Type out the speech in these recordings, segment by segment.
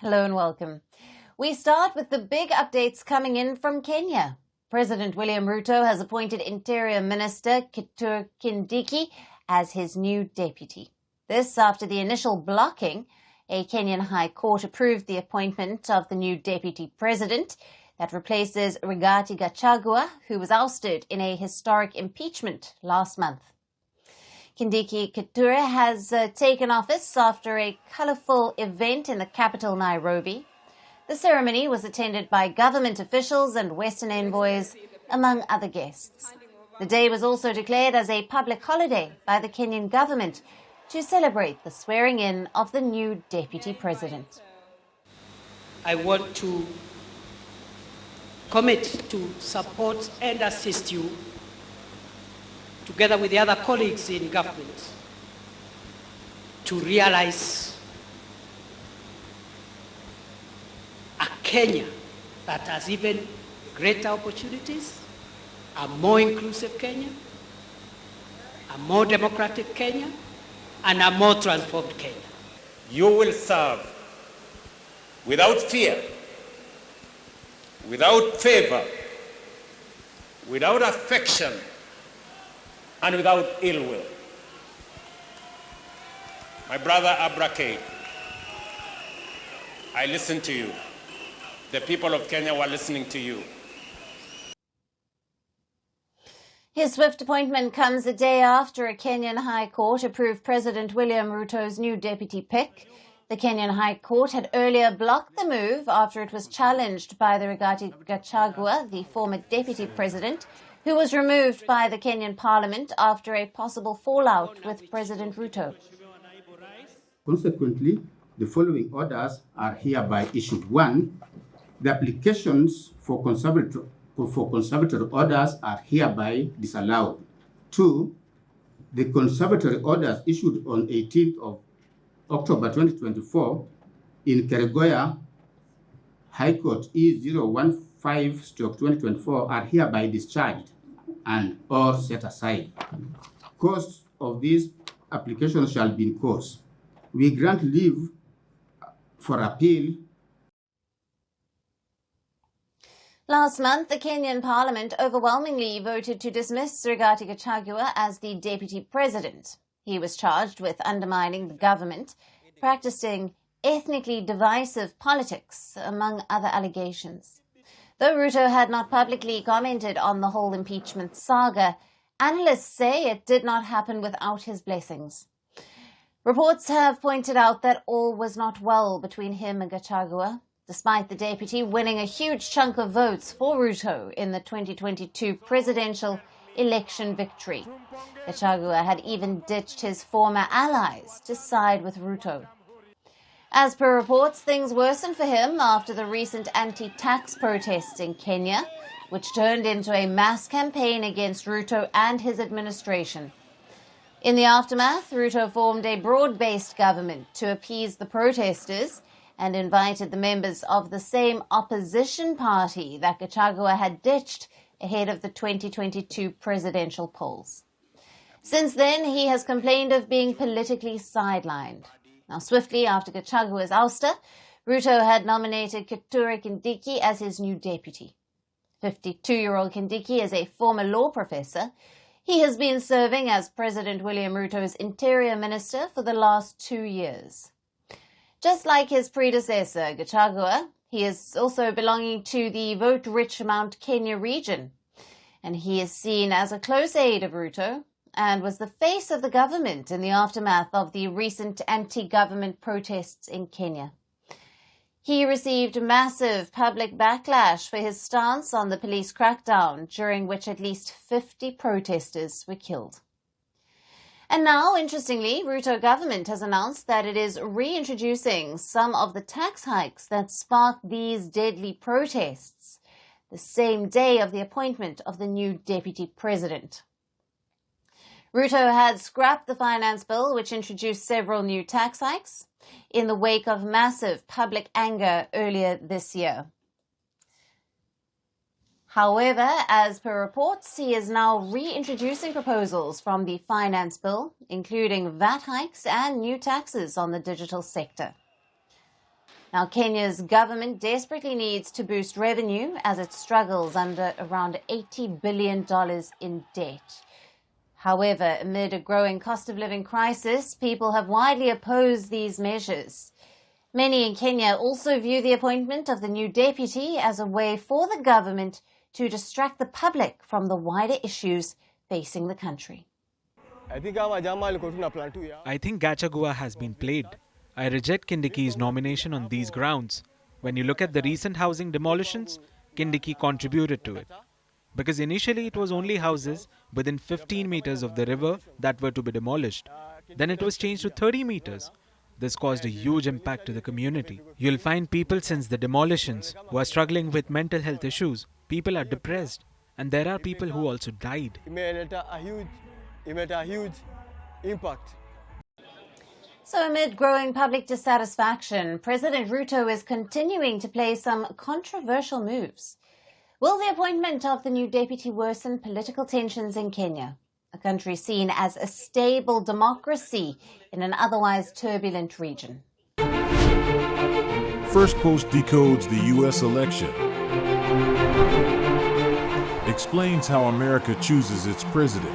Hello and welcome. We start with the big updates coming in from Kenya. President William Ruto has appointed Interior Minister Kithur Kindiki as his new deputy. This after the initial blocking. A Kenyan High Court approved the appointment of the new deputy president that replaces Rigathi Gachagua, who was ousted in a historic impeachment last month. Kindiki Kithur has taken office after a colourful event in the capital, Nairobi. The ceremony was attended by government officials and Western envoys, among other guests. The day was also declared as a public holiday by the Kenyan government to celebrate the swearing-in of the new deputy president. I want to commit to support and assist you, together with the other colleagues in government, to realize a Kenya that has even greater opportunities, a more inclusive Kenya, a more democratic Kenya, and a more transformed Kenya. You will serve without fear, without favor, without affection, and without ill will. My brother Abrake, I listen to you. The people of Kenya were listening to you. His swift appointment comes a day after a Kenyan High Court approved President William Ruto's new deputy pick. The Kenyan High Court had earlier blocked the move after it was challenged by the Rigathi Gachagua, the former deputy president, who was removed by the Kenyan Parliament after a possible fallout with President Ruto. Consequently, the following orders are hereby issued. 1. The applications for conservatory orders are hereby disallowed. 2. The conservatory orders issued on 18th of October 2024 in Keregoya High Court E015/2024 are hereby discharged and or set aside. Costs of these applications shall be in course. We grant leave for appeal. Last month, the Kenyan Parliament overwhelmingly voted to dismiss Rigathi Gachagua as the deputy president. He was charged with undermining the government, practicing ethnically divisive politics, among other allegations. Though Ruto had not publicly commented on the whole impeachment saga, analysts say it did not happen without his blessings. Reports have pointed out that all was not well between him and Gachagua, despite the deputy winning a huge chunk of votes for Ruto in the 2022 presidential election victory. Gachagua had even ditched his former allies to side with Ruto. As per reports, things worsened for him after the recent anti-tax protests in Kenya, which turned into a mass campaign against Ruto and his administration. In the aftermath, Ruto formed a broad-based government to appease the protesters and invited the members of the same opposition party that Gachagua had ditched ahead of the 2022 presidential polls. Since then, he has complained of being politically sidelined. Now, swiftly after Gachagua's ouster, Ruto had nominated Kithur Kindiki as his new deputy. 52-year-old Kindiki is a former law professor. He has been serving as President William Ruto's Interior Minister for the last 2 years. Just like his predecessor, Gachagua, he is also belonging to the vote-rich Mount Kenya region, and he is seen as a close aide of Ruto and was the face of the government in the aftermath of the recent anti-government protests in Kenya. He received massive public backlash for his stance on the police crackdown, during which at least 50 protesters were killed. And now, interestingly, Ruto government has announced that it is reintroducing some of the tax hikes that sparked these deadly protests the same day of the appointment of the new deputy president. Ruto had scrapped the finance bill, which introduced several new tax hikes in the wake of massive public anger earlier this year. However, as per reports, he is now reintroducing proposals from the finance bill, including VAT hikes and new taxes on the digital sector. Now, Kenya's government desperately needs to boost revenue as it struggles under around $80 billion in debt. However, amid a growing cost of living crisis, people have widely opposed these measures. Many in Kenya also view the appointment of the new deputy as a way for the government to distract the public from the wider issues facing the country. I think Gachagua has been played. I reject Kindiki's nomination on these grounds. When you look at the recent housing demolitions, Kindiki contributed to it. Because initially it was only houses within 15 meters of the river that were to be demolished. Then it was changed to 30 meters. This caused a huge impact to the community. You'll find people since the demolitions who are struggling with mental health issues. People are depressed. And there are people who also died. It made a huge impact. So amid growing public dissatisfaction, President Ruto is continuing to play some controversial moves. Will the appointment of the new deputy worsen political tensions in Kenya, a country seen as a stable democracy in an otherwise turbulent region? Firstpost decodes the U.S. election, explains how America chooses its president.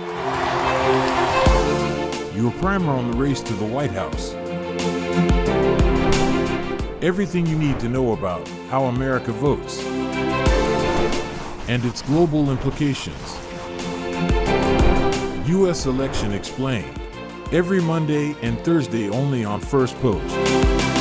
Your primer on the race to the White House. Everything you need to know about how America votes and its global implications. U.S. Election Explained. Every Monday and Thursday only on Firstpost.